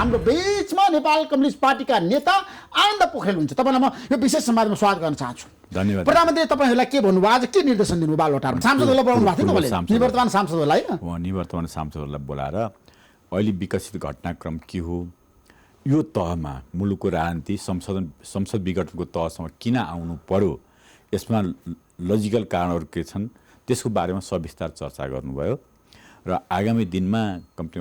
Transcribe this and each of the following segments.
हाम्रो बीचमा नेपाल कम्युनिस्ट पार्टीका नेता आनन्द पोखरेल हुनुहुन्छ। तपाईँलाई म यो विशेष संवादमा स्वागत गर्न चाहन्छु। धन्यवाद। प्रधानमन्त्रीले तपाईँहरूलाई के भन्नुभयो, आज के निर्देशन दिनुभयो बालुवाटारमा? सांसदहरूलाई बोलाउनु भएको थियो तपाईँले, निवर्तमान सांसदहरूलाई होइन? निवर्तमान सांसदहरूलाई बोलाएर अहिले विकसित घटनाक्रम के हो, यो तहमा मुलुकको राजनीति संसद विघटनको तहसम्म किन आउनु पर्यो, यसमा लजिकल कारणहरू के छन्, त्यसको बारेमा सविस्तार चर्चा गर्नुभयो र आगामी दिनमा कम्ती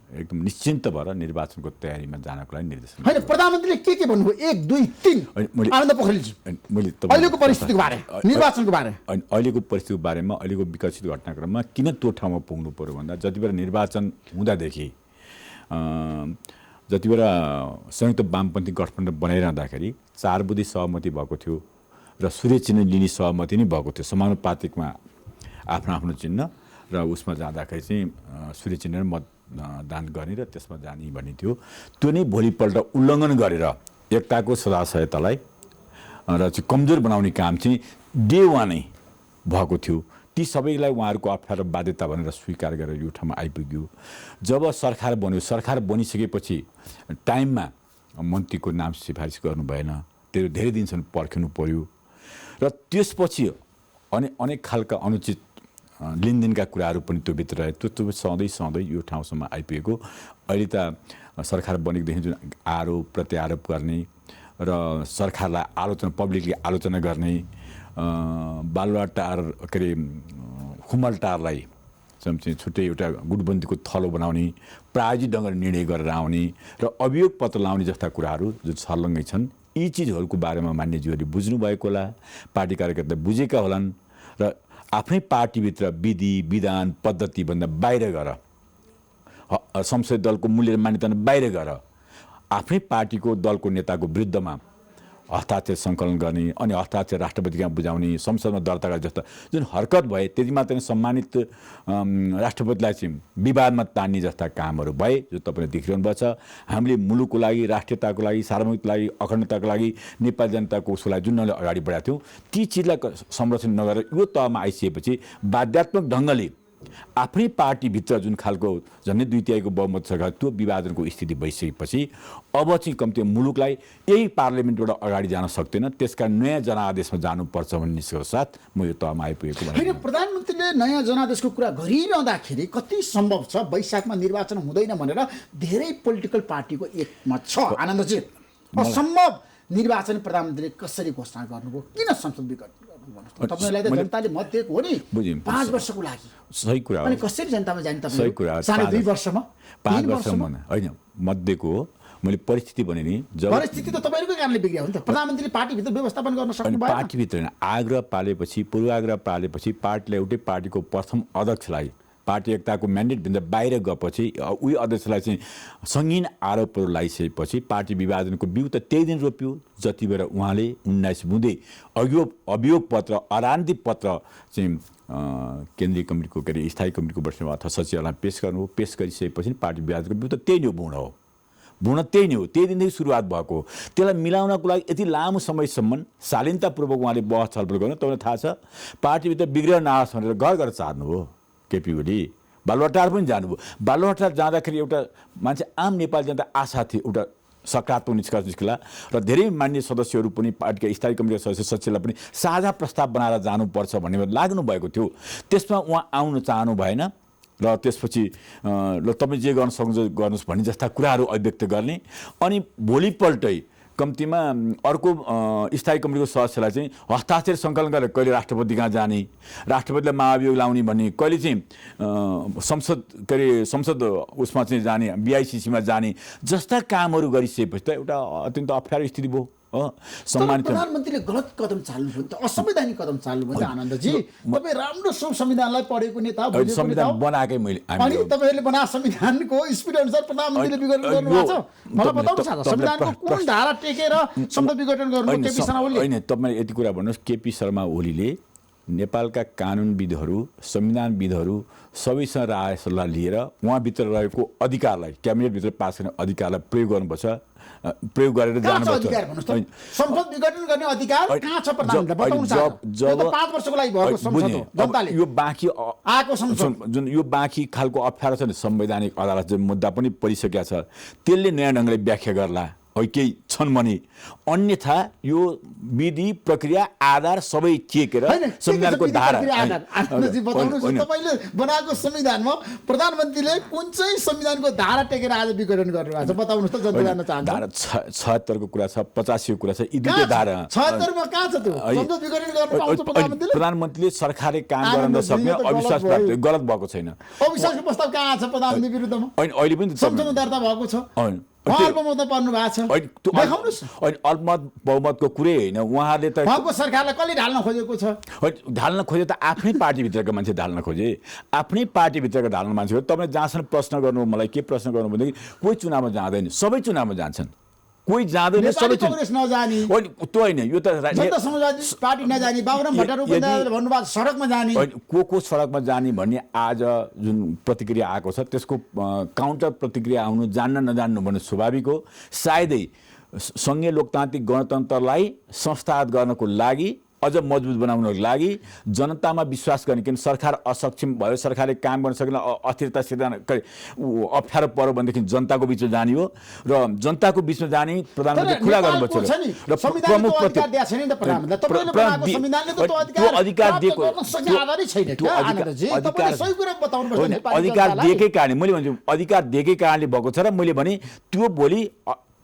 एकदम निश्चिन्त भएर निर्वाचनको तयारीमा जानको लागि निर्देशन। होइन, प्रधानमन्त्रीले के भन्नुभयो? 1 2 3 आनन्द पोखरेलजी मैले अहिलेको परिस्थितिको बारे, निर्वाचनको बारे, अहिलेको परिस्थितिको बारेमा, अहिलेको विकसित घटनाक्रममा किन त्यो ठाउँमा पुग्नु पर्यो भन्दा जति बेला निर्वाचन हुँदादेखि जति बेला संयुक्त वामपन्थी गठबन्धन बनाइरहँदाखेरि 4 बुँदे सहमति भएको थियो र सूर्य चिन्ह लिने सहमति नै भएको थियो। समानुपातिकमा आफ्नो आफ्नो चिन्ह र उसमा जाँदाखेरि चाहिँ सूर्य चिन्ह मतदान गर्ने र त्यसमा जाने भन्ने थियो। त्यो नै भोलिपल्ट उल्लङ्घन गरेर एकताको सदाशयतालाई र चाहिँ कमजोर बनाउने काम चाहिँ डे 1 नै भएको थियो। ती सबैलाई उहाँहरूको अप्ठ्यारो बाध्यता भनेर स्वीकार गरेर यो ठाउँमा आइपुग्यो। जब सरकार बन्यो, सरकार बनिसकेपछि टाइममा मन्त्रीको नाम सिफारिस गर्नु भएन, त्यो धेरै दिनसम्म पर्खिनु पर्यो र त्यसपछि अनेक खालका अनुचित लेनदेनका कुराहरू पनि त्यो भित्र रहे। त्यो सधैँ यो ठाउँसम्म आइपुगेको। अहिले त सरकार बनेकोदेखि जुन आरोप प्रत्यारोप गर्ने र सरकारलाई आलोचना, पब्लिकली आलोचना गर्ने, बालुवाटार के अरे खुमलटारलाई चाहिँ छुट्टै एउटा गुटबन्दीको थलो बनाउने, प्रायोजित ढङ्गले निर्णय गरेर आउने र अभियोग पत्र लाउने जस्ता कुराहरू जुन छर्लङ्गै छन्, यी चिजहरूको बारेमा मान्यज्यूहरूले बुझ्नु भएको होला, पार्टी कार्यकर्ता बुझेका होलान् र आफ्नै पार्टीभित्र विधि विधान पद्धतिभन्दा बाहिर गएर, संसदीय दलको मूल्य मान्यता बाहिर गएर आफ्नै पार्टीको दलको नेताको विरुद्धमा हस्ताक्षर सङ्कलन गर्ने अनि हस्ताक्षर राष्ट्रपतिमा बुझाउने, संसदमा दर्ता गर्ने जस्ता जुन हरकत भए, त्यति मात्र सम्मानित राष्ट्रपतिलाई चाहिँ विवादमा तान्ने जस्ता कामहरू भए, जो तपाईँले देखिरहनु भएको छ। हामीले मुलुकको लागि, राष्ट्रियताको लागि, सार्वभौमिकताको लागि, अखण्डताको लागि, नेपाली जनताको उसको लागि जुन अगाडि बढाएको थियौँ, ती चिजलाई संरक्षण नगरेर यो तहमा आइसकेपछि बाध्यात्मक ढङ्गले आफ्नै पार्टीभित्र जुन खालको झन्डै 2/3 बहुमत सरकार, त्यो विभाजनको स्थिति भइसकेपछि अब चाहिँ कम्ती मुलुकलाई यही पार्लियामेन्टबाट अगाडि जान सक्दैन। त्यसका नयाँ जनादेशमा जानुपर्छ भन्ने निष्कर्ष साथ म यो तहमा आइपुगेको। होइन, प्रधानमन्त्रीले नयाँ जनादेशको कुरा गरिरहँदाखेरि कति सम्भव छ वैशाखमा निर्वाचन हुँदैन भनेर धेरै पोलिटिकल पार्टीको एकमत छ। आनन्दजी, असम्भव निर्वाचन प्रधानमन्त्रीले कसरी घोषणा गर्नुभयो? किन संसद विघटन? तपाईलाई त जनताले मत दिएको हो नि 5 वर्षको लागि। सही कुरा हो। अनि कसरी जनतामा जाने तपाईँ? सही कुरा हो। 2.5 वर्षमा 5 वर्षमा होइन, मत दिएको हो। मैले परिस्थिति भने नि, जब परिस्थिति त तपाईँहरूकै कारणले बिग्रियो नि त। प्रधानमन्त्रीले पार्टीभित्र व्यवस्थापन गर्न सक्नु भएन। पार्टीभित्र आग्रह पालेपछि, पूर्वाग्रह पालेपछि पार्टीले एउटै पार्टीको प्रथम अध्यक्षलाई पार्टी एकताको म्यान्डेटभन्दा बाहिर गएपछि उही अध्यक्षलाई चाहिँ सङ्गीन आरोपहरू लगाइसकेपछि पार्टी विभाजनको बिउ त त्यही दिन रोप्यो जति बेला उहाँले 19 बुँदे अभियोग पत्र, अराजनीतिक पत्र चाहिँ केन्द्रीय कमिटीको के अरे स्थायी कमिटीको वर्षमा अथवा सचिवालयमा पेश गर्नु हो। पेश गरिसकेपछि पार्टी विभाजनको बिउ त त्यही नै भुँड हो। भुँड त्यही नै हो। त्यही दिनदेखि सुरुवात भएको हो। त्यसलाई मिलाउनको लागि यति लामो समयसम्म शालीनतापूर्वक उहाँले बहस छलफल गर्नु। तपाईँलाई थाहा छ, पार्टीभित्र बिग्रेर नआओस् भनेर घर घर चाहनु हो। केपी ओली बालुवाटार पनि जानुभयो। बालुवाटार जाँदाखेरि एउटा मान्छे, आम नेपाली जनता आशा थियो एउटा सकारात्मक निष्कर्ष निस्कला र धेरै मान्य सदस्यहरू पनि, पार्टीका स्थायी कमिटीका सदस्य सचिवलाई पनि साझा प्रस्ताव बनाएर जानुपर्छ भन्ने लाग्नु भएको थियो। त्यसमा उहाँ आउन चाहनु भएन र त्यसपछि ल तपाईँ जे गर्न सक्नुहुन्छ गर्नुहोस् भन्ने जस्ता कुराहरू अभिव्यक्त गर्ने। अनि भोलिपल्टै कम्तीमा अर्को स्थायी कमिटीको सदस्यलाई चाहिँ हस्ताक्षर सङ्कलन गरेर कहिले राष्ट्रपति कहाँ जाने, राष्ट्रपतिलाई महाभियोग लाउने भन्ने, कहिले चाहिँ संसद के अरे संसद उसमा चाहिँ जाने, BICCमा जाने जस्ता कामहरू गरिसकेपछि त एउटा अत्यन्त अप्ठ्यारो स्थिति भयो। सम्मानित प्रधानमन्त्रीले गलत कदम चाल्नुभयो नि त, असंवैधानिक कदम चाल्नुभयो नि त। आनन्दजी, तपाईँ राम्रो संविधानलाई पढेको नेता, संविधान बनाएकै मैले, अनि तपाईँहरूले बनाए संविधानको स्पिड अनुसार प्रधानमन्त्रीले विघटन गर्नुभएको छ। मलाई बताउनुहोस् न, संविधानको कुन धारा टेकेर संसद विघटन गर्नुभयो केपी शर्मा ओलीले? होइन, तपाईँ यति कुरा भन्नुहोस्, केपी शर्मा ओलीले नेपालका कानुनविदहरू, संविधानविदहरू सबैसँग राय सल्लाह लिएर उहाँभित्र रहेको अधिकारलाई, क्याबिनेटभित्र पास गर्ने अधिकारलाई प्रयोग गर्नुपर्छ। प्रयोग गरेर जानुपर्छ। अधिकार भन्नुहोस् त, संसद विघटन गर्ने अधिकार कहाँ छ प्रधानमन्त्री बताउनु सक्छ? यो त 5 वर्षको लागि भएको संसद हो, जनताले यो बाँकी आएको संसद जुन यो बाँकी खालको अप्ठ्यारो छ नि, संवैधानिक अदालत जुन मुद्दा पनि परिसकेको छ त्यसले नयाँ ढङ्गले व्याख्या गर्ला है केही छन् भने, अन्यथा यो विधि प्रक्रिया आधार सबै चेकेर संविधानको धारा तपाईँले बनाएको संविधानमा प्रधानमन्त्रीले कुन चाहिँ संविधानको धारा टेकेर आज विघटन गरिरहेको छ बताउनुहोस् त, जनता जान्न चाहन्छ। धारा 76 को कुरा छ, 85 को कुरा छ, यी दुईटै धारा 76 मा कहाँ छ त्यो? संसद विघटन गर्न पाउँछ प्रधानमन्त्रीले? प्रधानमन्त्रीले सरकारले काम गर्न नसक्ने अविश्वास प्राप्त गलत भएको छैन। अविश्वासको प्रस्ताव कहाँ छ प्रधानमन्त्री विरुद्धमा? अहिले पनि संसदमा दर्ता भएको छ, अल्पमतमा पर्नु भएको छ, देखाउनुहोस्। अल्पमत बहुमतको कुरै होइन, उहाँले त उहाँको सरकारलाई कसले ढाल्न खोजेको छ? ढाल्न खोजे त आफ्नै पार्टीभित्रका मान्छे ढाल्न खोजे, आफ्नै पार्टीभित्रका ढाल्न मान्छे हो। तपाईँले जहाँसम्म प्रश्न गर्नु, मलाई के प्रश्न गर्नु भनेदेखि कोही चुनावमा जाँदैन, सबै चुनावमा जान्छन्, कोही जाँदैन, सबै कांग्रेस नजाने त्यो होइन, यो त जनता समाजवादी पार्टी नजाने, बाबुराम भट्टाराईले भन्नुभएको सडकमा जाने, को सडकमा जाने भन्ने आज जुन प्रतिक्रिया आएको छ त्यसको काउन्टर प्रतिक्रिया आउनु जान्न नजान्नु भन्ने स्वाभाविक हो। सायदै सङ्घीय लोकतान्त्रिक गणतन्त्रलाई संस्थागत गर्नको लागि, अझ मजबुत बनाउनको लागि जनतामा विश्वास गर्ने, किन सरकार असक्षम भयो, सरकारले काम गर्न सकेन, अस्थिरता सिर्जना अप्ठ्यारो पर्यो भनेदेखि जनताको बिचमा जाने हो, र जनताको बिचमा जाने प्रधानमन्त्री खुला गर्नुपर्छ। र प्रमुख अधिकार दिएको छैन नि त प्रधानमन्त्रीले, तपाईँले बनाएको संविधानले त त्यो अधिकार दिएको आधारै छैन के आनन्दजी? तपाईले सही कुरा बताउनुपर्छ। अधिकार दिएकै कारणले, मैले भन्छु अधिकार दिएकै कारणले भएको छ, र मैले भने त्यो भोलि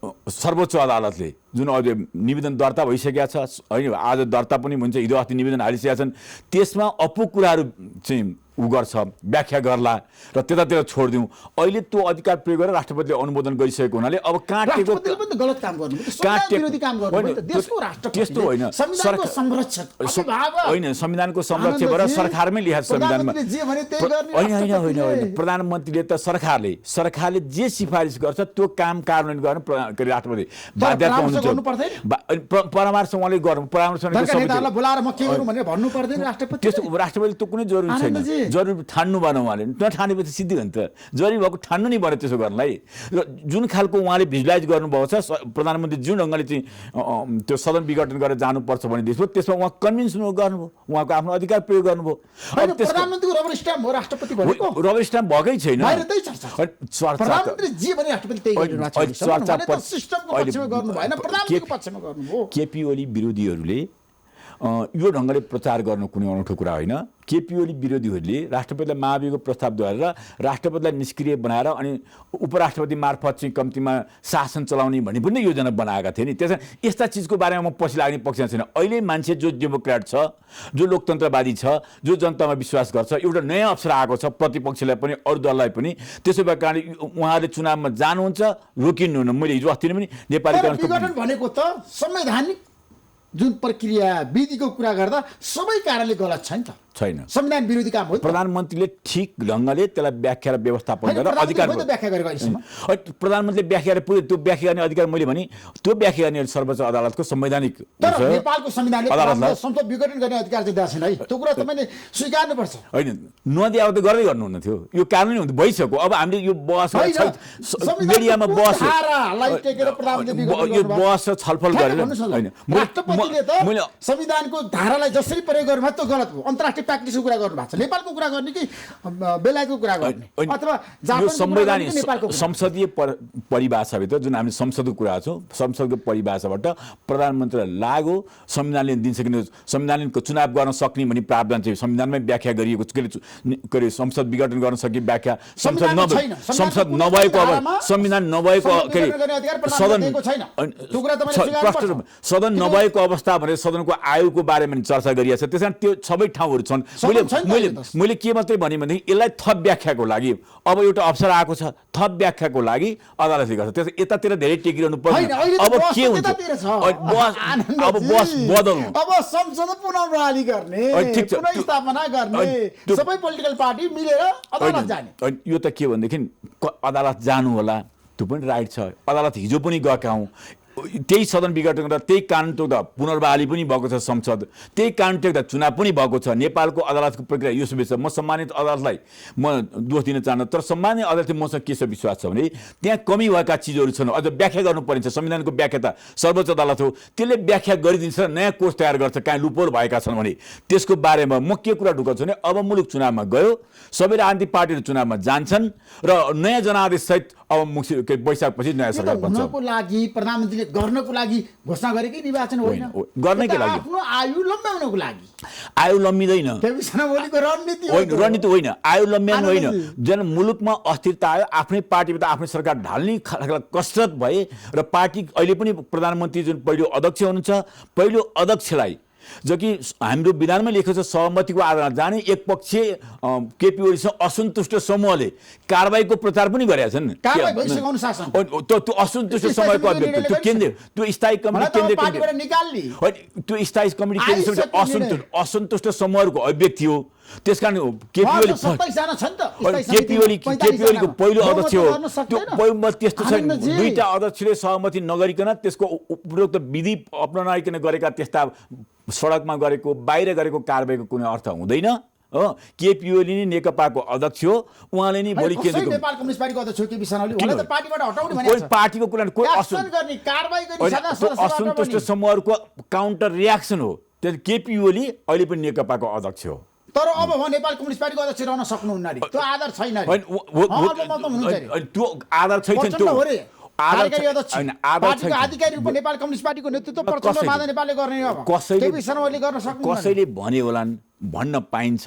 सर्वोच्च अदालतले जुन अहिले निवेदन दर्ता भइसकेका छ होइन, आज दर्ता पनि हुन्छ, हिजो अस्ति निवेदन हालिसकेका छन्, त्यसमा अपुग कुराहरू चाहिँ उ गर्छ, व्याख्या गर्ला र त्यतातिर छोडिदिउँ। अहिले त्यो अधिकार प्रयोग गरेर राष्ट्रपतिले अनुमोदन गरिसकेको हुनाले अब काटेको गलत काम गर्नु, विरोधी काम गर्नु, देशको राष्ट्रपति त्यस्तो होइन, संविधानको संरक्षक होइन, संविधानको संरक्षक भएर सरकारमै लिहाज संविधानमा होइन, प्रधानमन्त्रीले त सरकारले जे सिफारिस गर्छ त्यो काम कार्यान्वयन गर्न राष्ट्रपति बाध्यता हुनुहुन्छ। परामर्श उहाँले गर्नु, परामर्श बोलाएर म के गर्नु भनेर भन्नु पर्दैन राष्ट्रपति? त्यस्तो राष्ट्रपतिले त्यो कुनै जरुरी छैन, जरुरी ठान्नु भएन उहाँले, नठानेपछि सिद्धि हो नि त, जरुरी भएको ठान्नु नै पर्यो त्यसो गर्नलाई। र जुन खालको उहाँले भिजुलाइज गर्नुभएको छ प्रधानमन्त्री जुन ढङ्गले चाहिँ त्यो सदन विघटन गरेर जानुपर्छ भने देशमा, त्यसमा उहाँ कन्भिन्स गर्नुभयो, उहाँको आफ्नो अधिकार प्रयोग गर्नुभयो। प्रधानमन्त्रीको रबर स्ट्याम्प हो राष्ट्रपति भनेको? रबर स्ट्याम्प भएकै छैन, प्रधानमन्त्री जे भने राष्ट्रपति त्यही गरिरहेको छ, सिस्टमको पक्षमा गर्नु भएन, प्रधानमन्त्रीको पक्षमा गर्नुभयो। केपी ओली विरोधीहरूले यो ढङ्गले प्रचार गर्नु कुनै अनौठो कुरा होइन। केपी ओली विरोधीहरूले राष्ट्रपतिलाई महाभियोगको प्रस्ताव गरेर राष्ट्रपतिलाई निष्क्रिय बनाएर अनि उपराष्ट्रपति मार्फत चाहिँ कम्तीमा शासन चलाउने भन्ने पनि योजना बनाएका थिए नि। त्यसमा यस्ता चिजको बारेमा म पछि लाग्ने पक्षमा छैन। अहिले मान्छे जो डेमोक्रेट छ, जो लोकतन्त्रवादी छ, जो जनतामा विश्वास गर्छ, एउटा नयाँ अवसर आएको छ प्रतिपक्षलाई पनि अरू दललाई पनि। त्यसो भए कारणले उहाँहरूले चुनावमा जानुहुन्छ, रोकिनुहुन्न। मैले हिजो अस्ति नै पनि नेपाली विघटन भनेको त संवैधानिक जुन प्रक्रिया विधिको कुरा गर्दा सबै कारणले गलत छ नि त, छैन, संविधान विरोधी काम हो। प्रधानमन्त्रीले ठिक ढङ्गले त्यसलाई व्याख्या र व्यवस्थापन गरेर अधिकार व्याख्या गरेको अहिलेसम्म प्रधानमन्त्रीले व्याख्या पुरै त्यो व्याख्या गर्ने अधिकार मैले भने त्यो व्याख्या गर्ने सर्वोच्च अदालतको संवैधानिक नेपालको संविधानले संसद विघटन गर्ने अधिकार चाहिँ दिएको छैन है, त्यो कुरा तपाईँले स्वीकार्नुपर्छ। होइन नदिए त गर्दै गर्नुहुन्न थियो, यो कानुनी हुँदै भइसक्यो। अब हामीले यो बहस मिडियामा बहस यो बहस छलफल गरेर होइन, मैले संविधानको धारालाई जसरी प्रयोग गर्नु त्यो गलत हो। अन्तर्राष्ट्रिय प्र्याक्टिसको कुरा गर्नु भएको छ, नेपालको कुरा गर्ने कि बेलायतको कुरा गर्ने अथवा संवैधानिक संसदीय परिभाषाभित्र जुन हामी संसदको कुरा छौँ, संसदको परिभाषाबाट प्रधानमन्त्रीलाई लागु संविधानले दिन्छ किन संविधानको चुनाव गर्न सक्ने भन्ने प्रावधान चाहिँ संविधानमै व्याख्या गरिएको के अरे संसद विघटन गर्न सक्ने व्याख्या संसद नभएको अब संविधान नभएको के अरे सदन नभएको अवस्था भनेर सदनको आयोगको बारेमा चर्चा गरिएको छ। त्यसकारण त्यो सबै ठाउँहरू छन्। मैले के मात्रै भने भनेदेखि यसलाई थप व्याख्याको लागि अब एउटा अवसर आएको छ, थप व्याख्याको लागि अदालतले गर्छ। त्यस यतातिर धेरै टेकिरहनु पर्दैन। अब के हुन्छ अब बस बदल्नु, अब संसद पुनर्बहाली गर्ने, पुनर्स्थापना गर्ने, सबै पोलिटिकल पार्टी मिलेर अदालत जाने। यो त के भनेदेखि अदालत जानु होला, त्यो पनि राइट छ। अदालत हिजो पनि गएका हौँ, त्यही सदन विघटन गर्दा त्यही कानुन तोक्दा पुनर्बहाली पनि भएको छ संसद, त्यही कानुन तोक्दा चुनाव पनि भएको छ। नेपालको अदालतको प्रक्रिया यो सुविधा छ। म सम्मानित अदालतलाई म दोष दिन चाहन्न, तर सम्मानित अदालतले मसँग के छ विश्वास छ भने त्यहाँ कमी भएका चिजहरू छन्, अझ व्याख्या गर्नुपर्ने छ। संविधानको व्याख्याता सर्वोच्च अदालत हो, त्यसले व्याख्या गरिदिन्छ, नयाँ कोर्स तयार गर्छ कहाँ लुपोल भएका छन् भने। त्यसको बारेमा म के कुरा ढुकाउँछु भने अब मुलुक चुनावमा गयो, सबै राजनीतिक पार्टीहरू चुनावमा जान्छन् र नयाँ जनादेशसहित अब वैशाखपछि नयाँ सरकार बन्छ। हुनको लागि प्रधानमन्त्रीले गर्नको लागि घोषणा गरेकै निर्वाचन होइन, गर्नकै लागि आफ्नो आयु लम्ब्याउनको लागि। आयु लम्बिँदैन, रणनीति होइन, रणनीति होइन, आयु लम्ब्याउनु होइन। जुन मुलुकमा अस्थिरता आयो, आफ्नै पार्टीबाट आफ्नै सरकार ढाल्ने कसरत भए र पार्टी अहिले पनि प्रधानमन्त्री जुन पहिलो अध्यक्ष हुनुहुन्छ, पहिलो अध्यक्षलाई जो कि हाम्रो विधानमा लेखेको छ सहमतिको आधारमा जाने एकपक्षीय केपी ओलीसँग असन्तुष्ट समूहले कारबाहीको प्रचार पनि गरेका छन्। त्यो असन्तुष्ट समूहको अध्यक्ष त्यो केन्द्र त्यो स्थायी कमिटी त्यो स्थायी कमिटी असन्तुष्ट समूहहरूको अभिव्यक्ति हो। त्यसकारण केपी ओलीको पहिलो अध्यक्ष हो। त्यो त्यस्तो छैन, दुईटा अध्यक्षले सहमति नगरिकन त्यसको उपरोक्त विधि अपनाइकन गरेका त्यस्ता सडकमा गरेको बाहिर गरेको कारबाहीको कुनै अर्थ हुँदैन। केपी ओली नै नेकपाको अध्यक्ष हो, उहाँले नै भोलि केन्द्रको नेपाल कम्युनिस्ट पार्टीको अध्यक्ष केपी शर्माले उहाँले त पार्टीबाट हटाउने भनेको छ। पार्टीको कुरा कोही असन्तुष्ट समूहहरूको काउन्टर रियाक्सन हो। त्यो केपी ओली अहिले पनि नेकपाको अध्यक्ष हो। तर अब नेपाल कम्युनिस्ट पार्टीको अध्यक्ष रहन सक्नुहुन्न रे, त्यो आधार छैन रे। त्यो आधार छैन, त्यो आधिकारिक रूपमा नेपाल कम्युनिस्ट पार्टीको नेतृत्व प्रचण्ड माधव नेपालले गर्ने हो। केपी शर्माले गर्न सक्नुहुन्न। कसैले भने होलान्, भन्न पाइन्छ।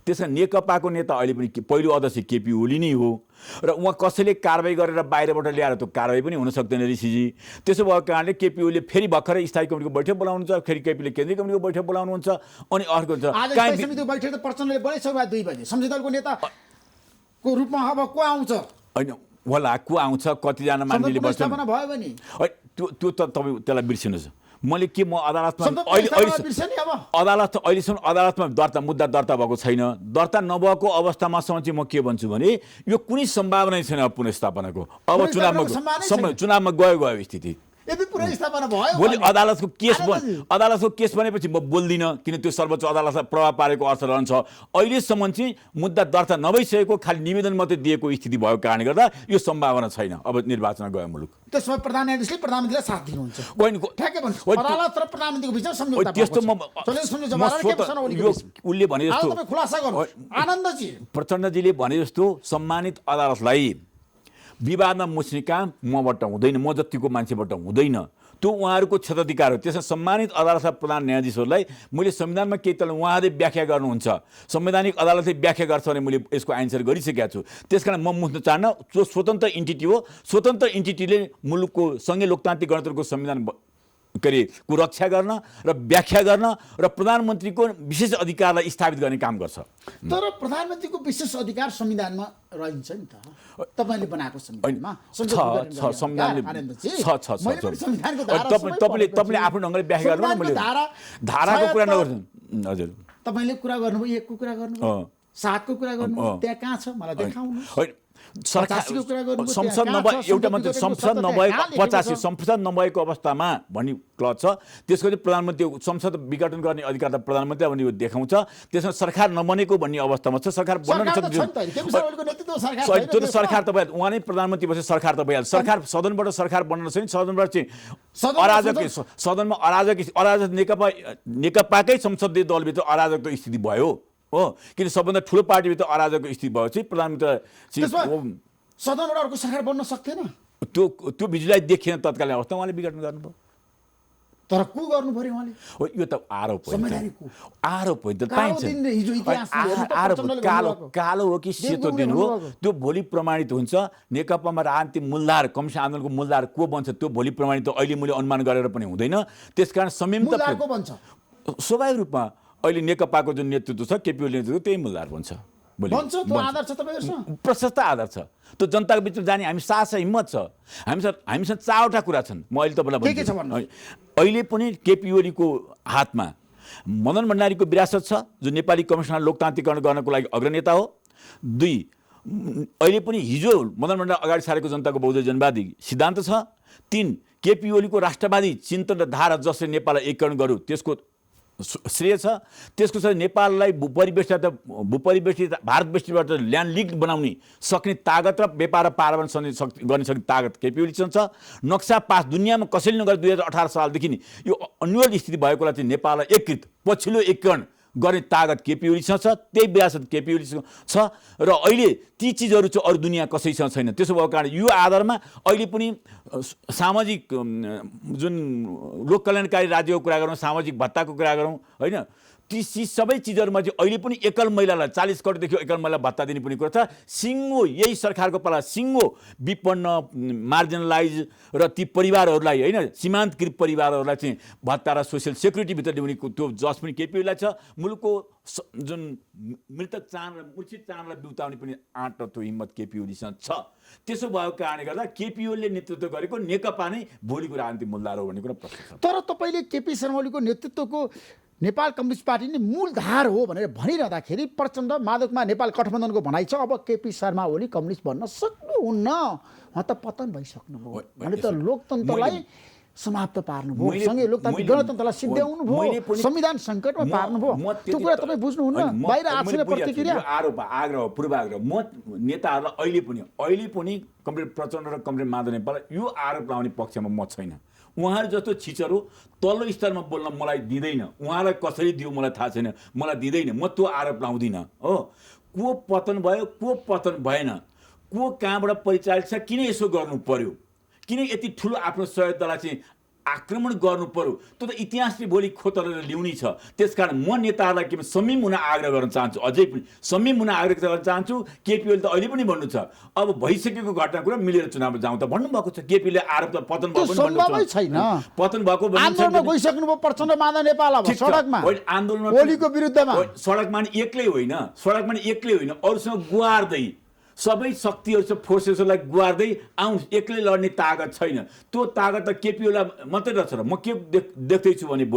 त्यसमा नेकपाको नेता अहिले पनि पहिलो अध्यक्ष केपी ओली नै हो र उहाँ कसैले कारबाही गरेर बाहिरबाट ल्याएर त्यो कारबाही पनि हुन सक्दैन ऋषिजी। त्यसो भएको कारणले केपी ओलीले फेरि भर्खरै स्थायी कमिटीको बैठक बोलाउनुहुन्छ, फेरि केपीले केन्द्रीय कमिटीको बैठक बोलाउनुहुन्छ, अनि अर्को हुन्छ बैठक त प्रचण्डले बोलाइसक्नु 2 बजे संसदीय दलको नेताको रूपमा अब को आउँछ होइन होला, को आउँछ, कतिजना मान्छेले बस्छन् भयो भने त्यो त तपाईँ त्यसलाई बिर्सिनुहोस्। मैले के म अदालतमा अहिलेसम्म अदालतमा मुद्दा दर्ता भएको छैन। दर्ता नभएको अवस्थामासम्म चाहिँ म के भन्छु भने यो कुनै सम्भावना छैन पुनर्स्थापनाको। अब चुनावमा गयो स्थिति यदि पुनर्स्थापना भयो भोलि अदालतको केस बनेपछि म बोल्दिनँ, किन त्यो सर्वोच्च अदालतलाई प्रभाव पारेको अर्थ रहन्छ। अहिलेसम्म चाहिँ मुद्दा दर्ता नभइसकेको खालि निवेदन मात्रै दिएको स्थिति भएको कारणले गर्दा यो सम्भावना छैन अब निर्वाचन गयो मुलुक। त्यसमा प्रधान न्यायाधीशले प्रधानमन्त्रीलाई साथ दिनुहुन्छ। अदालत र प्रधानमन्त्रीको बिचमा सम्झौता त्यस्तो उसले भने जस्तो खुलासा गर्नु आनन्दजी प्रचण्डजीले भने जस्तो सम्मानित अदालतलाई विवादमा मुस्ने काम मबाट हुँदैन, म जतिको मान्छेबाट हुँदैन, त्यो उहाँहरूको क्षेत्राधिकार हो। त्यसमा सम्मानित अदालतका प्रधान न्यायाधीशहरूलाई मैले संविधानमा केही तल उहाँले व्याख्या गर्नुहुन्छ, संवैधानिक अदालतले व्याख्या गर्छ भने मैले यसको आन्सर गरिसकेका छु। त्यसकारण म मुस्न चाहन्न। जो स्वतन्त्र इन्टिटी हो, स्वतन्त्र इन्टिटीले मुलुकको सङ्घीय लोकतान्त्रिक गणतन्त्रको संविधान को रक्षा गर्न र व्याख्या गर्न र प्रधानमन्त्रीको विशेष अधिकारलाई स्थापित गर्ने काम गर्छ। तर प्रधानमन्त्रीको विशेष अधिकार संविधानमा रहन्छ नि त, तपाईले बनाएको संविधानमा तपाईले आफ्नो ढङ्गले व्याख्या गर्नु। मैले धाराको कुरा नगर्छु। हजुर तपाईले कुरा गर्नुभयो, 1 को कुरा गर्नुभयो, 7 को कुरा गर्नुभयो, त्यहाँ कहाँ छ मलाई देखाउनु। संसद एउटा मात्रै संसद नभएको 85 संसद नभएको अवस्थामा भन्ने क्लज छ। त्यसको चाहिँ प्रधानमन्त्री संसद विघटन गर्ने अधिकार त प्रधानमन्त्री भन्ने देखाउँछ। त्यसमा सरकार नबनेको भन्ने अवस्थामा छ। सरकार बन्न सरकार त भइहाल्छ, उहाँ नै प्रधानमन्त्री भएपछि सरकार त भइहाल्छ। सरकार सदनबाट सरकार बन्न छैन, सदनबाट चाहिँ सदनमा अराजक नेकपाकै संसदीय दलभित्र अराजकको स्थिति भयो हो। किन सबभन्दा ठुलो पार्टीभित्र अराजकको स्थिति भएपछि प्रधानमन्त्री सदनबाट अर्को सरकार बन्न सक्थेन। त्यो विजुलाई देखिएन तत्कालीन अवस्था, उहाँले विघटन गर्नुभयो। तर को गर्नु पर्यो उहाँले? हो यो त आरोप हो त पाइन्छ। कालो हो कि सेतो दिन हो, त्यो भोलि प्रमाणित हुन्छ। नेकपामा राजनीतिक मूलधार कमिसन आन्दोलनको मूलधार को बन्छ त्यो भोलि प्रमाणित। अहिले मैले अनुमान गरेर पनि हुँदैन। त्यसकारण संयमित स्वाभाविक रूपमा अहिले नेकपाको जुन नेतृत्व छ, केपी ओली नेतृत्व, त्यही मूलधार बन्छ। प्रशस्त आधार छ। त्यो जनताको बिचमा जाने हामी साहस हिम्मत छ। हामीसँग 4वटा कुरा छन्। म अहिले तपाईँलाई भन्छु, अहिले पनि केपी ओलीको हातमा मदन भण्डारीको विरासत छ, जो नेपाली कमिसनलाई लोकतान्त्रिकरण गर्नको लागि अग्रनेता हो। 2 अहिले पनि हिजो मदन भण्डारी अगाडि सारेको जनताको बहुदलीय जनवादी सिद्धान्त छ। 3 केपी ओलीको राष्ट्रवादी चिन्तन र धारा जसले नेपाललाई एकीकरण गर्यो त्यसको श्रेय छ। त्यसको साथ नेपाललाई भूपरिवेष्टित भारत बेष्टिबाट ल्यान्ड लिग बनाउने सक्ने तागत र व्यापार र पारवन गर्ने सक्ने तागत केपी ओलीसँग छ। नक्सा पास दुनियाँमा कसैले नगरे 2018 सालदेखि नि यो अन्यल स्थिति भएकोलाई चाहिँ नेपाललाई एकीकृत पछिल्लो एकीकरण गर्ने तागत केपी ओलीसँग छ। त्यही विरासत केपी ओलीसँग छ र अहिले ती चिजहरू चाहिँ अरू दुनियाँ कसैसँग छैन। त्यसो भएको कारण यो आधारमा अहिले पनि सामाजिक जुन लोक कल्याणकारी राज्यको कुरा गरौँ, सामाजिक भत्ताको कुरा गरौँ होइन, ती सबै चिजहरूमा चाहिँ अहिले पनि एकल महिलालाई 40 करोडदेखि एकल महिला भत्ता दिने पनि कुरा छ। सिङ्गो यही सरकारको पाला सिङ्गो विपन्न मार्जिनलाइज र ती परिवारहरूलाई होइन सीमान्तकृत परिवारहरूलाई चाहिँ भत्ता र सोसियल सेक्युरिटीभित्र ल्याउने त्यो जस पनि केपी ओलीलाई छ। मुलुकको जुन मृतक चाहन र मूर्छित चाहनलाई बिउताउने पनि आँट र त्यो हिम्मत केपी ओलीसँग छ। त्यसो भएको कारणले गर्दा केपी ओलीले नेतृत्व गरेको नेकपा नै भोलिको राजनीतिक मूलधार हो भन्ने कुरा प्रश्न छ। तर तपाईँले केपी शर्मा ओलीको नेतृत्वको नेपाल कम्युनिस्ट पार्टी नै मूलधार हो भनेर भनिरहँदाखेरि प्रचण्ड माधवमा नेपाल गठबन्धनको भनाइ छ अब केपी शर्मा ओली कम्युनिस्ट बन्न सक्नुहुन्न, उहाँ त पतन भइसक्नुभयो भने त लोकतन्त्रलाई समाप्त पार्नुभयो, सँगै लोकतान्त्रिक गणतन्त्रलाई सिद्ध्याउनु भयो, संविधान सङ्कटमा पार्नुभयो। त्यो कुरा तपाईँ बुझ्नुहुन्न, बाहिर आएको प्रतिक्रिया आरोप आग्रह पूर्वाग्रह। म नेताहरूलाई अहिले पनि कमरेड प्रचण्ड र कमरेड माधव नेपाल यो आरोप लगाउने पक्षमा म छैन। उहाँहरू जस्तो छिचहरू तल्लो स्तरमा बोल्न मलाई दिँदैन, उहाँलाई कसरी दियो मलाई थाहा छैन, मलाई दिँदैन, म त्यो आरोप लाउँदिनँ हो। को पतन भयो को पतन भएन, को कहाँबाट परिचालित छ, किन यसो गर्नु पर्यो, किन यति ठुलो आफ्नो सहयोगतालाई चाहिँ आक्रमण गर्नु पर्यो, त्यो त इतिहासले भोलि खोतलेर ल्याउने छ। त्यसकारण म नेताहरूलाई के संयम हुन आग्रह गर्न चाहन्छु, अझै पनि संयम हुन आग्रह गर्न चाहन्छु। केपी ओली त अहिले पनि भन्नु छ अब भइसकेको घटना कुरा मिलेर चुनावमा जाउँ त भन्नुभएको छ। केपीले आरोप त पतन भएको छैन, पतन भएको आन्दोलनमा गइसक्नुभयो प्रचण्ड माधव नेपाल अब सडकमा आन्दोलनमा ओलीको विरुद्धमा सडकमा एक्लै होइन अरूसँग गुहार्दै सबै शक्तिहरू छ फोर्सेसहरूलाई गुहार्दै आउँ, एक्लै लड्ने तागत छैन। त्यो तागत त केपी ओलीलाई मात्रै रहेछ र म के देख्दैछु भने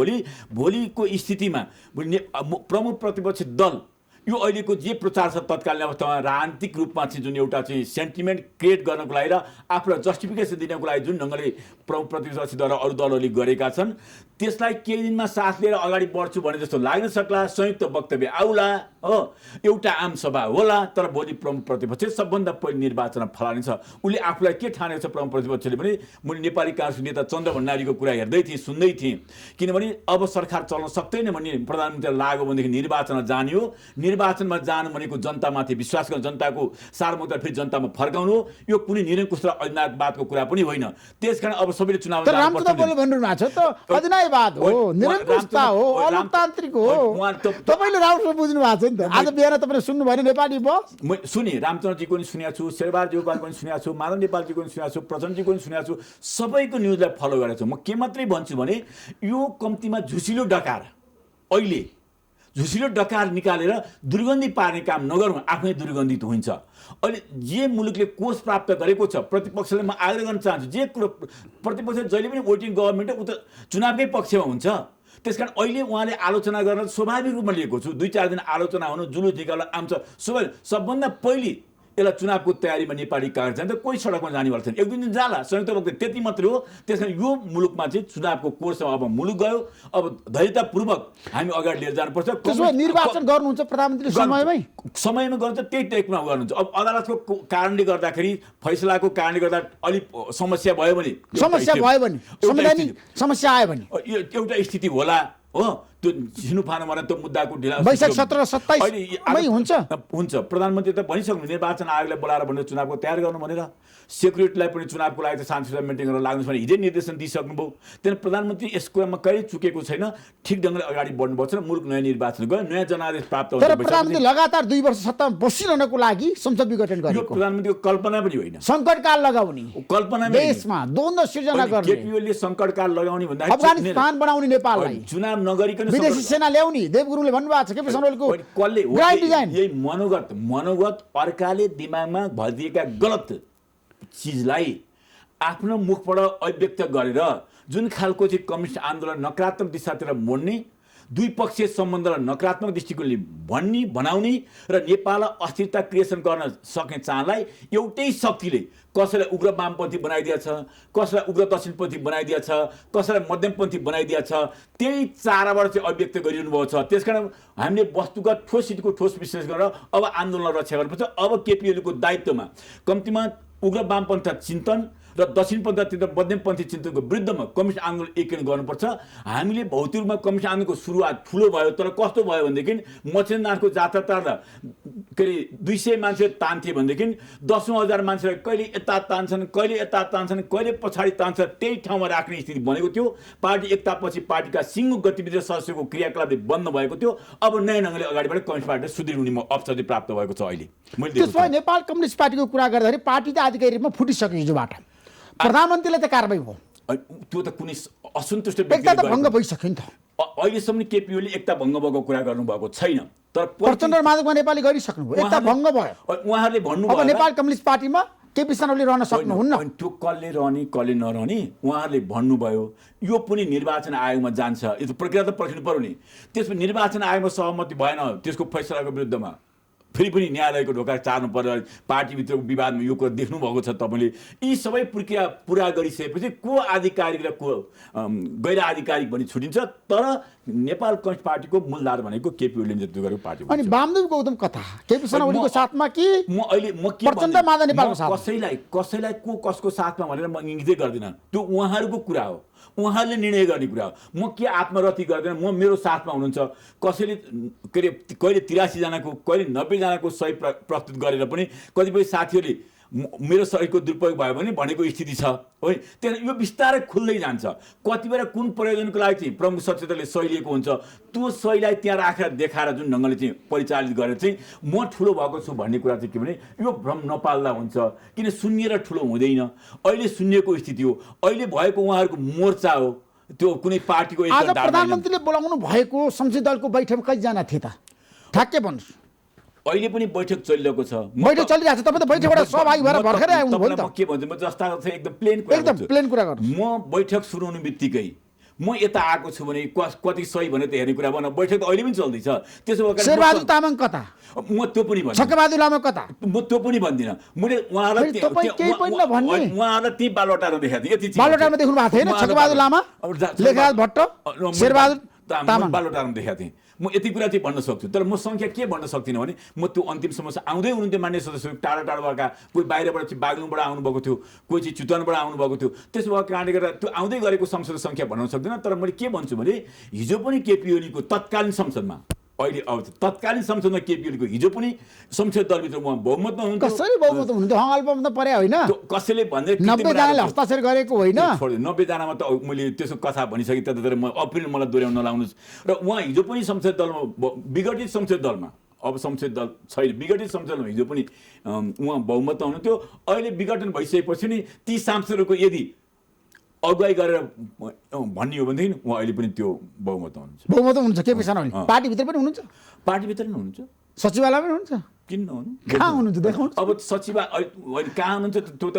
भोलिको स्थितिमा प्रमुख प्रतिपक्षी दल यो अहिलेको जे प्रचार छ तत्कालीन अवस्थामा राजनीतिक रूपमा चाहिँ जुन एउटा चाहिँ सेन्टिमेन्ट क्रिएट गर्नको लागि र आफूलाई जस्टिफिकेसन दिनको लागि जुन ढङ्गले प्रमुख प्रतिपक्षद्वारा अरू दलहरूले गरेका छन् त्यसलाई केही दिनमा साथ लिएर अगाडि बढ्छु भने जस्तो लाग्न सक्ला। संयुक्त वक्तव्य आउला हो, एउटा आम सभा होला, तर भोलि प्रमुख प्रतिपक्ष सबभन्दा पहिले निर्वाचनमा फलाने छ। उसले आफूलाई के ठानेको छ प्रमुख प्रतिपक्षले भने मैले नेपाली काङ्ग्रेसको नेता चन्द्र भण्डारीको कुरा हेर्दै थिएँ, सुन्दै थिएँ, किनभने अब सरकार चल्न सक्दैन भन्ने प्रधानमन्त्री लाग्यो भनेदेखि निर्वाचनमा जाने हो। निर्वाचनमा जानु भनेको जनतामाथि विश्वास गर्न, जनताको सार्वभौमता फेरि जनतामा फर्काउनु हो। यो कुनै निरङ्कुश र अधिनायकवादको कुरा पनि होइन। त्यसकारण अब सबैले चुनाव अधिनायकवाद हो, निरङ्कुशता हो, अलोकतान्त्रिक हो। तपाईँले राम्रो बुझ्नु भएको छ नि त। आज बिहान तपाईँले सुन्नु भएन नेपाली बस म सुने रामचन्द्रजीको पनि सुनेको छु, शेरबहादुरजीको पनि सुनेको छु, माधव नेपालजीको पनि सुनेको छु, प्रचण्डजीको पनि सुनेको छु, सबैको न्युजलाई फलो गरेको छु। म के मात्रै भन्छु भने यो कम्तीमा झुसिलो डकार अहिले झुसिलो डकार निकालेर दुर्गन्धी पार्ने काम नगरौँ, आफै दुर्गन्धित हुन्छ। अहिले जे मुलुकले कोष प्राप्त गरेको छ प्रतिपक्षले म आग्रह गर्न चाहन्छु, जे कुरो प्रतिपक्ष जहिले पनि वोटिङ गभर्मेन्ट उ त चुनावकै पक्षमा हुन्छ। त्यसकारण अहिले उहाँले आलोचना गर्न स्वाभाविक रूपमा लिएको छु। 2-4 दिन आलोचना हुनु, जुलुस निकाल्न आउँछ स्वाभाविक। सबभन्दा पहिले यसलाई चुनावको तयारीमा नेपाली काङ्ग्रेस जान्छ, कोही सडकमा जानेवाला छैन, 1-2 दिन जाला, संयुक्त वक्तव्य त्यति मात्रै हो। त्यसकारण यो मुलुकमा चाहिँ चुनावको कोर्समा अब मुलुक गयो, अब धैर्यतापूर्वक हामी अगाडि लिएर जानुपर्छ। निर्वाचन गर्नुहुन्छ प्रधानमन्त्री समयमा गर्नुहुन्छ, त्यही टेकमा गर्नुहुन्छ। अब अदालतको कारणले गर्दाखेरि फैसलाको कारणले गर्दा अलिक समस्या भयो भने समस्या आयो भने एउटा स्थिति होला हो। त्यो छिनुफानुमा त्यो मुद्दाको ढिला वैशाख 17-27 हुन्छ। प्रधानमन्त्री त भनिसक्नु निर्वाचन आयोगलाई बोलाएर भनेर चुनावको तयार गर्नु भनेर, सेक्युरिटीलाई पनि चुनावको लागि त शान्ति मेन्टेन गर्न लाग्नुहोस् भने हिजै निर्देशन दिइसक्नुभयो। त्यहाँदेखि प्रधानमन्त्री यस कुरामा कहिले चुकेको छैन, ठिक ढङ्गले अगाडि बढ्नुपर्छ र मुलुक नयाँ निर्वाचन गयो, नयाँ जनादेश प्राप्त हुन्छ। तर प्रधानमन्त्री लगातार 2 वर्ष सत्तामा बसिरहनको लागि संसद विघटन गरेको यो प्रधानमन्त्रीको कल्पना पनि होइन, सङ्कटकाल लगाउने कल्पना देशमा द्वन्द्व सिर्जना गर्ने, केपी ओलीले सङ्कटकाल लगाउने भन्दा अफगानिस्तान बनाउने नेपाललाई, चुनाव नगरिकन विदेशी सेना ल्याउने देवगुरुले भन्नुभएको छ केपी शर्मा ओलीको ग्रान्ड डिजाइन। यही मनोगत अर्काले दिमागमा भरिदिएका गलत चिजलाई आफ्नो मुखबाट अभिव्यक्त गरेर जुन खालको चाहिँ कम्युनिस्ट आन्दोलन नकारात्मक दिशातिर मोड्ने, द्विपक्षीय सम्बन्धलाई नकारात्मक दृष्टिकोणले बनाउने र नेपाललाई अस्थिरता क्रिएसन गर्न सक्ने चाहलाई एउटै शक्तिले कसैलाई उग्र वामपन्थी बनाइदिएछ, कसैलाई उग्र दक्षिणपन्थी बनाइदिएछ, कसैलाई मध्यमपन्थी बनाइदिएछ, त्यही चाराबाट चाहिँ अभिव्यक्त गरिरहनु भएको छ। त्यसकारण हामीले वस्तुगत ठोस स्थितिको ठोस विश्लेषण गरेर अब आन्दोलनलाई रक्षा गर्नुपर्छ। अब केपी ओलीको दायित्वमा कम्तीमा उग्र वामपन्थी चिन्तन र दक्षिणपन्थी मध्यमपन्थी चिन्तनको विरुद्धमा कम्युनिस्ट आन्दोलन एकीकरण गर्नुपर्छ। हामीले भौतिक रूपमा कम्युनिस्ट आन्दोलनको सुरुवात ठुलो भयो, तर कस्तो भयो भनेदेखि मच्छिन्द्रनाथको जात्रा तार्दा के अरे 200 मान्छे तान्थे भनेदेखि 10,000 मान्छेलाई कहिले यता तान्छन्, कहिले यता तान्छन्, कहिले पछाडि तान्छ, त्यही ठाउँमा राख्ने स्थिति बनेको थियो। पार्टी एकतापछि पार्टीका सिङ्गो गतिविधि र सदस्यको क्रियाकलापले बन्द भएको थियो। अब नयाँ ढङ्गले अगाडिबाट कम्युनिस्ट पार्टी सुदृढ हुने अवसर प्राप्त भएको छ अहिले। त्यसपछि नेपाल कम्युनिस्ट पार्टीको कुरा गर्दाखेरि पार्टी त आधिकारिक रूपमा फुटिसक्यो हिजोबाट। प्रधानमन्त्रीले त कारबाही भयो, त्यो त कुनै असन्तुष्ट एकता त भङ्ग भइसक्यो नि त। अहिलेसम्म केपी ओलीले एकता भङ्ग भएको कुरा गर्नुभएको छैन, तर प्रचण्ड र माधवमा नेपाली गरिसक्नुभयो, एकता भङ्ग भयो। उहाँहरूले भन्नुभयो अब नेपाल कम्युनिस्ट पार्टीमा केपी शर्मा ओली रहन सक्नुहुन्न। त्यो कसले रहने कसले नरहने उहाँहरूले भन्नुभयो। यो पनि निर्वाचन आयोगमा जान्छ, यो प्रक्रिया त पर्खिनु पर्यो नि। त्यसमा निर्वाचन आयोगमा सहमति भएन त्यसको फैसलाको विरुद्धमा फेरि पनि न्यायालयको ढोका चार्नु पर्यो। पार्टीभित्रको विवादमा यो कुरा देख्नुभएको छ तपाईँले। यी सबै प्रक्रिया पुरा गरिसकेपछि को आधिकारिक र को गैर आधिकारिक भनी छुटिन्छ। तर नेपाल कम्युनिस्ट पार्टीको मूलधार भनेको केपी ओलीले नेतृत्व गरेको पार्टी हो। अनि वामदेव गौतम कता केपी शर्मा ओलीको साथमा कि म के प्रचण्ड माधव नेपालको साथमा? कसैलाई को कसको साथमा भनेर म इङ्गितै गर्दिनँ। त्यो उहाँहरूको कुरा हो, उहाँहरूले निर्णय गर्ने कुरा हो। म के आत्मरति गर्दैन, म मेरो साथमा हुनुहुन्छ। कसैले के अरे कहिले 83 जनाको कहिले 90 जनाको सही प्रस्तुत गरेर पनि कतिपय साथीहरूले मेरो सहयोगको दुरुपयोग भयो भने भनेको स्थिति छ है। त्यहाँ यो बिस्तारै खुल्दै जान्छ। कति बेला कुन प्रयोजनको लागि चाहिँ प्रमुख सचेतकले सही लिएको हुन्छ, त्यो सहीलाई त्यहाँ राखेर देखाएर जुन ढङ्गले चाहिँ परिचालित गरेर चाहिँ म ठुलो भएको छु भन्ने कुरा चाहिँ के भने यो भ्रम नपाल्दा हुन्छ। किन सुन्निएर ठुलो हुँदैन। अहिले सुन्निएको स्थिति हो, अहिले भएको उहाँहरूको मोर्चा हो, त्यो कुनै पार्टीको। आज प्रधानमन्त्रीले बोलाउनु भएको संसदीय दलको बैठकमा कतिजना थिए त? ठ्याक्कै भन्नुहोस्। अहिले पनि बैठक चलिरहेको छ, बैठक चलिरहेको छ। तपाईँ त बैठकबाट सहभागी भएर भर्खरै आउनुभयो नि त। म के भन्छु, म जस्ता एकदम प्लेन कुरा गर्छु। म बैठक सुरु हुने बित्तिकै म यता आएको छु भने कति सही भने त हेर्ने कुरा भन। बैठक त अहिले पनि चल्दैछ। त्यसो भएर शेरबहादुर तामाङ कता, म त्यो पनि भन्दिनँ। छक्कबहादुर लामा कता, म त्यो पनि भन्दिनँ। मैले उहाँलाई त्यही बालवटारमा देखाएको थिएँ। यति बालवटारमा देख्नु भएको थिएन? छक्कबहादुर लामा, लेखराज भट्ट, शेरबहादुर तामाङ बालवटारमा देखाएको थिएँ। म यति कुरा चाहिँ भन्न सक्छु। तर म सङ्ख्या के भन्न सक्दिनँ भने म त्यो अन्तिम समस्या आउँदै हुनुहुन्थ्यो मान्य सदस्य, टाढा टाढाबाट कोही बाहिरबाट चाहिँ बागलुङबाट आउनुभएको थियो, कोही चाहिँ चितवनबाट आउनुभएको थियो। त्यसो भएको कारणले गर्दा त्यो आउँदै गरेको संसदको सङ्ख्या भन्न सक्दिनँ। तर मैले के भन्छु भने हिजो पनि केपी ओलीको तत्कालीन संसदमा, अहिले अब तत्कालीन संसदमा केपी ओलीको हिजो पनि संसदीय दलभित्र उहाँ बहुमतमा हुनुहुन्थ्यो। कसरी बहुमत हुनुहुन्थ्यो? अल्पमत परे होइन? कसैले भन्दै 90 जनाले हस्ताक्षर गरेको होइन? 90 जनामा त मैले त्यसको कथा भनिसकेँ। त्यतातिर म अप्रिल मलाई दोहोऱ्याउन नलाउनुहोस्। र उहाँ हिजो पनि संसदीय दलमा, विघटित संसदीय दलमा, अब संसदीय दल छैन, विघटित संसदीय दलमा हिजो पनि उहाँ बहुमतमा हुनुहुन्थ्यो। अहिले विघटन भइसकेपछि नि ती सांसदहरूको यदि अगुवाई गरेर भन्ने हो भनेदेखि उहाँ अहिले पनि त्यो बहुमतमा हुनुहुन्छ। बहुमतमा हुनुहुन्छ केपी शर्मा ओली? पार्टीभित्र पनि हुनुहुन्छ? पार्टीभित्र नै हुनुहुन्छ, सचिवालयमा हुनुहुन्छ? किन नहुनु? कहाँ हुनुहुन्छ देखाउनु? अब सचिवालय कहाँ हुनुहुन्छ त्यो त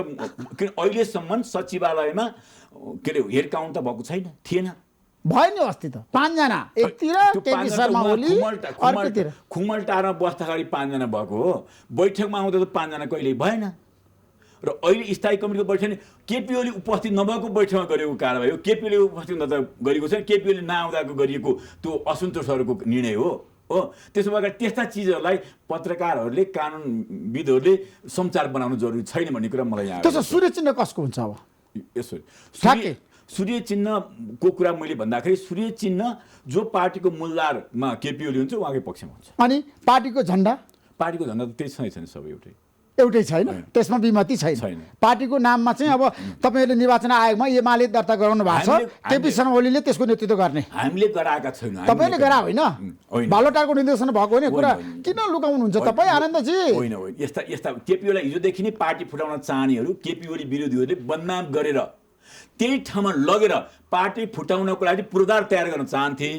किन अहिलेसम्म सचिवालयमा के अरे हेड काउन्ट त भएको छैन, थिएन। भयो नि अस्ति त 5 जना, एकतिर केपी शर्मा ओली, अर्कोतिर खुमलटारमा बस्दाखेरि 5 जना भएको हो। बैठकमा आउँदा त 5 जना कहिले भएन। र अहिले स्थायी कमिटीको बैठक केपी ओली उपस्थित नभएको बैठकमा गरेको कारबाही हो। केपी ओली उपस्थित नभएर गरेको छैन, केपी ओली नआउँदाको गरिएको त्यो असन्तोषहरूको निर्णय हो। त्यसो भएर त्यस्ता चिजहरूलाई पत्रकारहरूले, कानुनविदहरूले सञ्चार बनाउनु जरुरी छैन भन्ने कुरा मलाई यहाँ। त्यसो सूर्य चिन्ह कसको हुन्छ? अब यसो सूर्य चिन्हको कुरा मैले भन्दाखेरि सूर्य चिन्ह जो पार्टीको मूलधारमा केपी ओली हुन्छ उहाँकै पक्षमा हुन्छ। अनि पार्टीको झन्डा? पार्टीको झन्डा त त्यही छैन, सबै एउटै छैन, त्यसमा विमति छैन। पार्टीको नाममा चाहिँ अब तपाईँहरूले निर्वाचन आयोगमा एमाले दर्ता गराउनु भएको छ, केपी शर्मा ओलीले त्यसको नेतृत्व गर्ने। हामीले गराएका छैनौँ। तपाईँले गरा होइन, बालोटारको निर्देशन भएको होइन कुरा, किन लुकाउनुहुन्छ तपाईँ आनन्दजी? होइन होइन, यस्ता केपी ओलीलाई हिजोदेखि नै पार्टी फुटाउन चाहनेहरू, केपी ओली विरोधीहरूले बदनाम गरेर त्यही ठाउँमा लगेर पार्टी फुटाउनको लागि पूर्वाधार तयार गर्न चाहन्थे।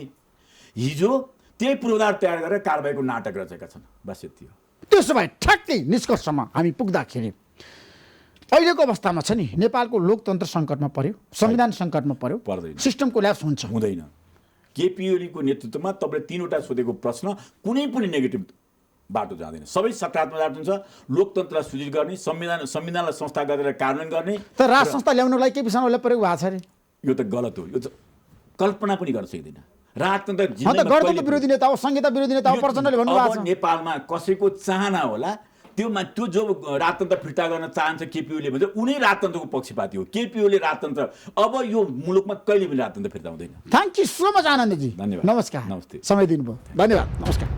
हिजो त्यही पूर्वाधार तयार गरेर कारबाहीको नाटक रचेका छन्। बस यति हो। त्यसो भए ठ्याक्कै निष्कर्षमा हामी पुग्दाखेरि अहिलेको अवस्थामा छ नि नेपालको लोकतन्त्र सङ्कटमा पर्यो, संविधान सङ्कटमा पर्यो, पर्दैन, सिस्टम कोल्याप्स हुन्छ, हुँदैन। केपी ओलीको नेतृत्वमा तपाईँले 3वटा सोधेको प्रश्न कुनै पनि नेगेटिभ बाटो जाँदैन, सबै सकारात्मक बाटो हुन्छ। लोकतन्त्रलाई सुदृढ गर्ने, संविधानलाई संस्था गरेर कार्यान्वयन गर्ने। तर राज संस्था ल्याउनलाई के विषयमा प्रयोग भएको छ अरे? यो त गलत हो, यो त कल्पना पनि गर्न सक्दैन। राजतन्त्र गणतन्त्र विरोधी नेता हो, संहिता विरोधी नेता हो, प्रचण्डले भन्नुभएको छ। नेपालमा कसैको चाहना होला त्यो जो राजतन्त्र फिर्ता गर्न चाहन्छ केपी ओलीले भन्छ उनी राजतन्त्रको पक्षपाती हो। केपी ओली राजतन्त्र अब यो मुलुकमा कहिले पनि राजतन्त्र फिर्ता हुँदैन। Thank you so much Anandji. धन्यवाद। नमस्कार। नमस्ते। समय दिनुभयो, धन्यवाद। नमस्कार।